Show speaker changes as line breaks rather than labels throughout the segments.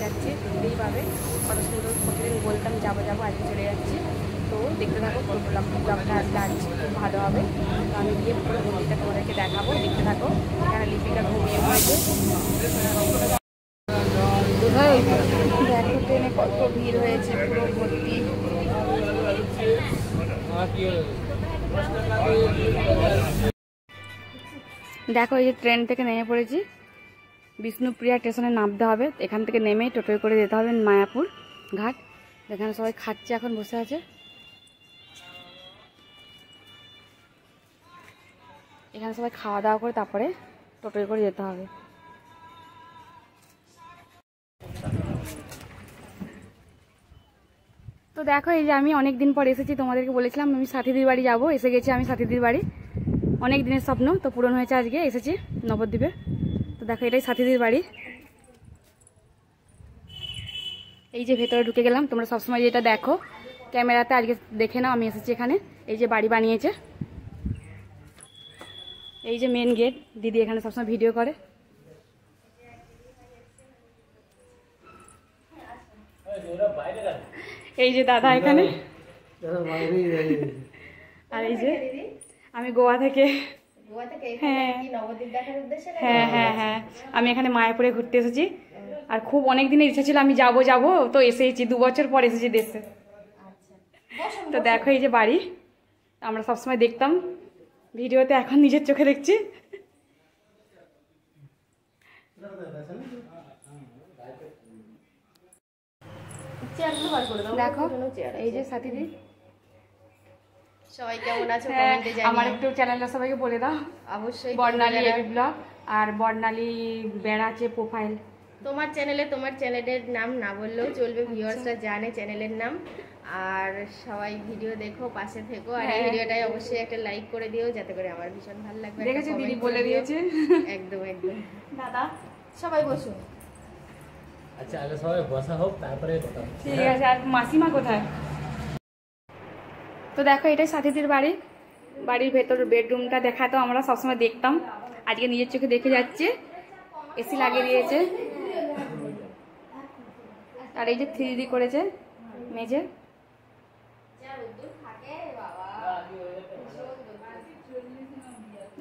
যাচ্ছি, দেখতেই পাবে কত সুন্দর। প্রতিদিন বলতাম যাবো যাবো, আজকে চলে যাচ্ছি। তো দেখতে থাকো, ব্লগটা আজকে আসছি, খুব ভালো হবে। তো আমি গিয়ে পুরো মন্দিরটা তোমাদেরকে দেখাবো, দেখতে থাকো। এখানে লিপিকা ঘুমিয়ে পড়েছে। দেখো ট্রেনে কত ভিড় হয়েছে, পুরো ভর্তি। দেখো এই যে ট্রেন থেকে নেমে পড়েছি, বিষ্ণুপ্রিয়া স্টেশনে নামতে হবে। এখান থেকে নেমেই টোটোয় করে যেতে হবে মায়াপুর ঘাট। এখানে সবাই খাচ্ছে, এখন বসে আছে। এখানে সবাই খাওয়া দাওয়া করে তারপরে টোটোয় করে যেতে হবে। তো দেখো এই যে আমি অনেক দিন পর এসেছি, তোমাদেরকে বলেছিলাম আমি সাথীদির বাড়ি যাবো। এসে গেছি আমি সাথীদির বাড়ি, অনেক দিনের স্বপ্ন তো পূরণ হয়েছে। আজকে এসেছি নবদ্বীপে। তো দেখো এটাই সাথীদির বাড়ি। এই যে ভেতরে ঢুকে গেলাম। তোমরা সবসময় যেটা দেখো ক্যামেরাতে, আজকে দেখে নাও আমি এসেছি এখানে। এই যে বাড়ি বানিয়েছে, এই যে মেন গেট। দিদি এখানে সবসময় ভিডিও করে। এই যে দাদা এখানে। আর এই যে আমি গোয়া থেকে। হ্যাঁ হ্যাঁ হ্যাঁ হ্যাঁ, আমি এখানে মায়াপুরে ঘুরতে এসেছি। আর খুব অনেক দিনের ইচ্ছা ছিল আমি যাবো যাবো, তো এসেছি 2 বছর পর এসেছি দেশে। তো দেখো এই যে বাড়ি, আমরা সবসময় দেখতাম ভিডিওতে, এখন নিজের চোখে দেখছি। দেখো এই যে সাথীদি।
সবাই কেমন আছো?
আমার একটু চ্যানেলটা সবাইকে বলে দাও।
অবশ্যই
বর্ণালী এবি ব্লগ আর বর্ণালী বেড়া আছে প্রোফাইল।
তোমার চ্যানেলের নাম না বললেও চলবে, ভিউয়ার্সরা জানে চ্যানেলের নাম। আর সবাই ভিডিও দেখো, পাশে থেকো। আর এই ভিডিওটাই অবশ্যই একটা লাইক করে দিও, যাতে করে আমার ভীষণ ভালো লাগবে।
দেখেছো দিদি বলে দিয়েছে।
একদম একদম।
দাদা
সবাই বসুন।
আচ্ছা আগে সবাই বসা হোক, তারপরে কথা।
ঠিক আছে। আর মাসিমা কোথায়? তো দেখো এটাই সাথীদির বাড়ি। বাড়ির ভেতর বেডরুমটা দেখা তো আমরা সবসময় দেখতাম, আজকে নিজের চোখে দেখে যাচ্ছে। এসি লাগিয়ে দিয়েছে। আর এই যে 3D করেছে মেঝে।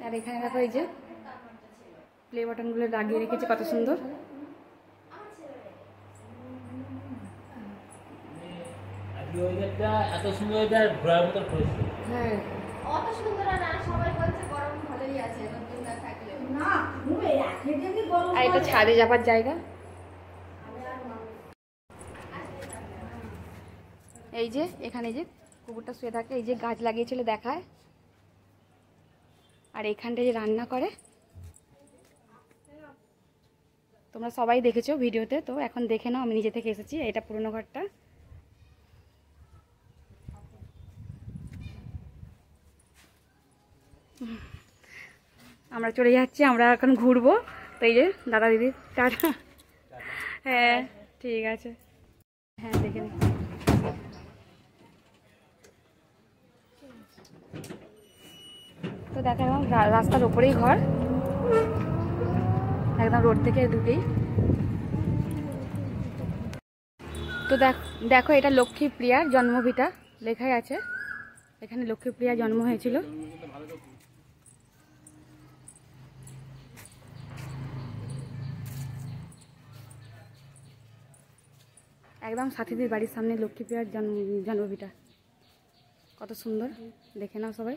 আর এখানে দেখো এই যে প্লে বাটনগুলো লাগিয়ে রেখেছে, কত সুন্দর।
এত সুন্দর ঘোরার মতো করেছে।
হ্যাঁ অত সুন্দর না, সবাই বলছে গরম ভালোই আছে, নতুন না থাকলে না।
আর এটা ছাদে যাবার জায়গা। এই যে এখানে যে কুকুরটা শুয়ে থাকে, এই যে গাছ লাগিয়েছিল দেখায়। আর এখানটা যে রান্না করে, তোমরা সবাই দেখেছো ভিডিওতে। তো এখন দেখে নাও, আমি নিজে থেকে এসেছি। এটা পুরনো ঘরটা। আমরা চলে যাচ্ছি, আমরা এখন ঘুরবো। তো এই যে দাদা দিদি টাটা। হ্যাঁ ঠিক আছে। হ্যাঁ দেখে নি। তো দেখা গেল রাস্তার ওপরেই ঘর, একদম রোড থেকে ঢুকেই। তো দেখো এটা লক্ষ্মীপ্রিয়ার জন্মভিটা লেখাই আছে। এখানে লক্ষ্মীপ্রিয়ার জন্ম হয়েছিল। একদম সাথীদের বাড়ির সামনে লক্ষ্মীপ্রিয়ার জন্মভিটা, কত সুন্দর। দেখে নাও সবাই।